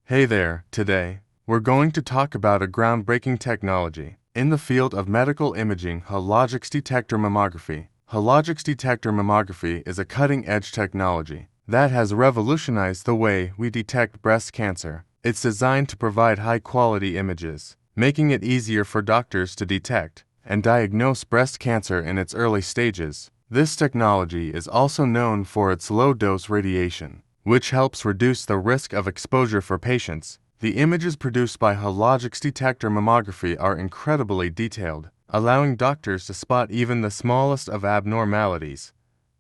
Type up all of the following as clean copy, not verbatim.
Hey there, today, we're going to talk about a groundbreaking technology in the field of medical imaging, Hologic's detector mammography. Hologic's detector mammography is a cutting-edge technology that has revolutionized the way we detect breast cancer. It's designed to provide high-quality images, making it easier for doctors to detect and diagnose breast cancer in its early stages. This technology is also known for its low-dose radiation, which helps reduce the risk of exposure for patients. The images produced by Hologic's detector mammography are incredibly detailed, allowing doctors to spot even the smallest of abnormalities.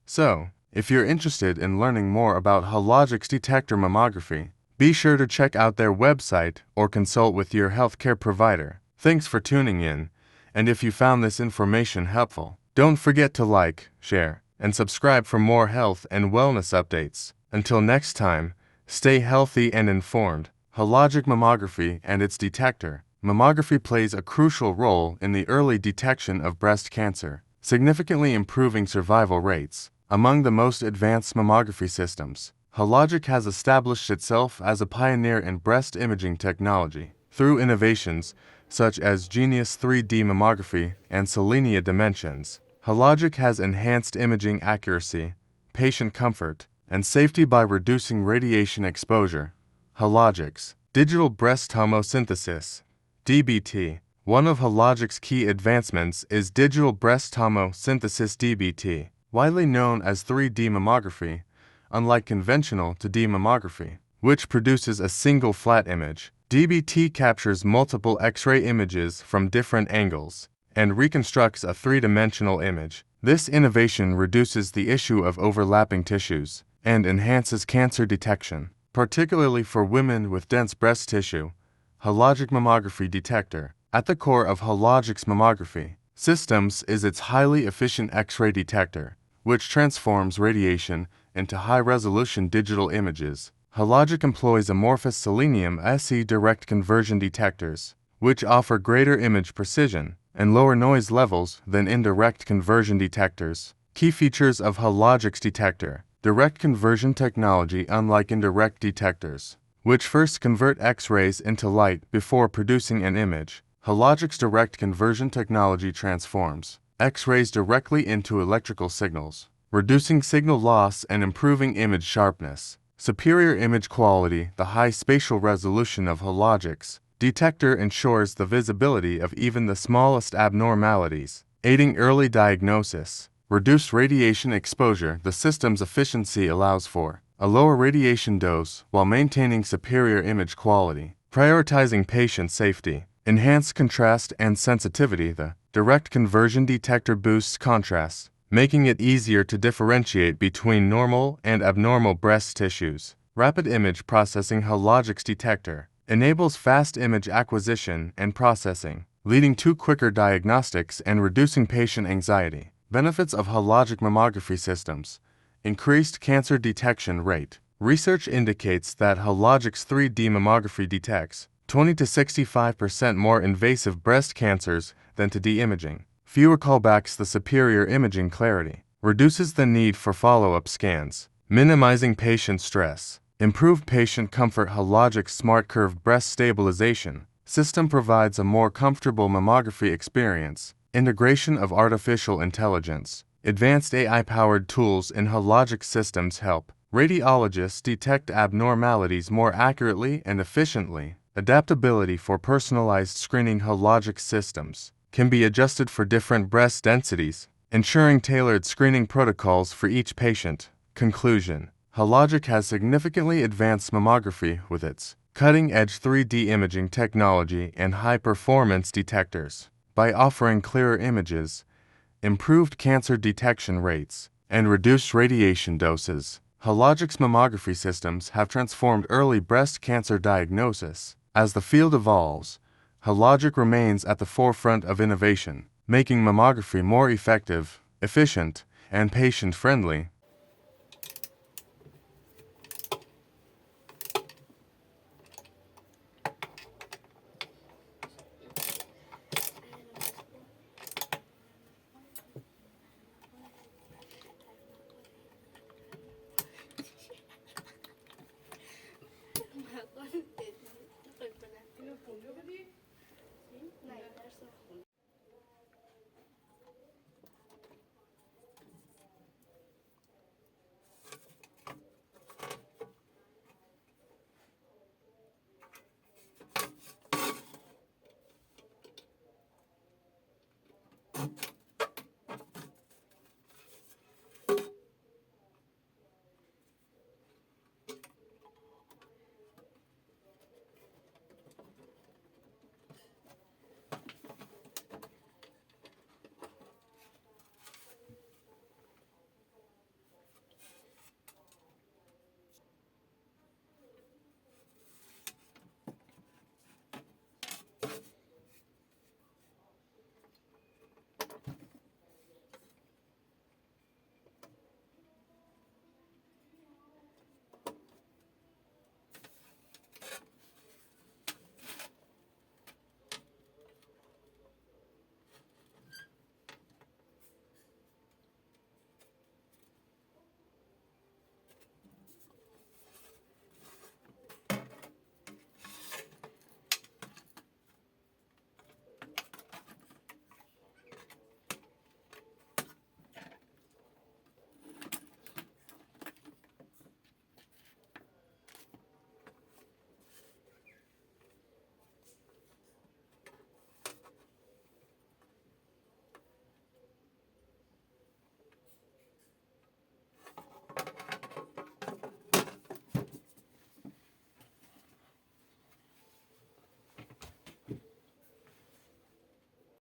So, if you're interested in learning more about Hologic's detector mammography, be sure to check out their website or consult with your healthcare provider. Thanks for tuning in, and if you found this information helpful, don't forget to like, share, and subscribe for more health and wellness updates. Until next time, stay healthy and informed. Hologic mammography and its detector. Mammography plays a crucial role in the early detection of breast cancer, significantly improving survival rates. Among the most advanced mammography systems, Hologic has established itself as a pioneer in breast imaging technology. Through innovations such as Genius 3D mammography and Selenia Dimensions, Hologic has enhanced imaging accuracy, patient comfort, and safety by reducing radiation exposure. Hologic's Digital Breast Tomosynthesis (DBT). One of Hologic's key advancements is Digital Breast Tomosynthesis (DBT), widely known as 3D mammography, unlike conventional 2D mammography, which produces a single flat image. DBT captures multiple X-ray images from different angles and reconstructs a three-dimensional image. This innovation reduces the issue of overlapping tissues and enhances cancer detection, particularly for women with dense breast tissue. Hologic mammography detector. At the core of Hologic's mammography systems is its highly efficient X-ray detector, which transforms radiation into high-resolution digital images. Hologic employs amorphous selenium SE direct conversion detectors, which offer greater image precision and lower noise levels than indirect conversion detectors. Key features of Hologic's detector. Direct conversion technology. Unlike indirect detectors, which first convert X-rays into light before producing an image, Hologic's direct conversion technology transforms X-rays directly into electrical signals, reducing signal loss and improving image sharpness. Superior image quality. The high spatial resolution of Hologic's detector ensures the visibility of even the smallest abnormalities, aiding early diagnosis. Reduced radiation exposure. The system's efficiency allows for a lower radiation dose while maintaining superior image quality, prioritizing patient safety. Enhanced contrast and sensitivity. The direct conversion detector boosts contrast, making it easier to differentiate between normal and abnormal breast tissues. Rapid image processing. Hologic's detector enables fast image acquisition and processing, leading to quicker diagnostics and reducing patient anxiety. Benefits of Hologic mammography systems. Increased cancer detection rate. Research indicates that Hologic's 3D mammography detects 20 to 65% more invasive breast cancers than 2D imaging. Fewer callbacks. The superior imaging clarity reduces the need for follow-up scans, minimizing patient stress. Improved patient comfort. Hologic's smart curved breast stabilization system provides a more comfortable mammography experience. Integration of artificial intelligence. Advanced AI-powered tools in Hologic systems help radiologists detect abnormalities more accurately and efficiently. Adaptability for personalized screening. Hologic systems can be adjusted for different breast densities, ensuring tailored screening protocols for each patient. Conclusion. Hologic has significantly advanced mammography with its cutting-edge 3D imaging technology and high-performance detectors. By offering clearer images, improved cancer detection rates, and reduced radiation doses, Hologic's mammography systems have transformed early breast cancer diagnosis. As the field evolves, Hologic remains at the forefront of innovation, making mammography more effective, efficient, and patient-friendly.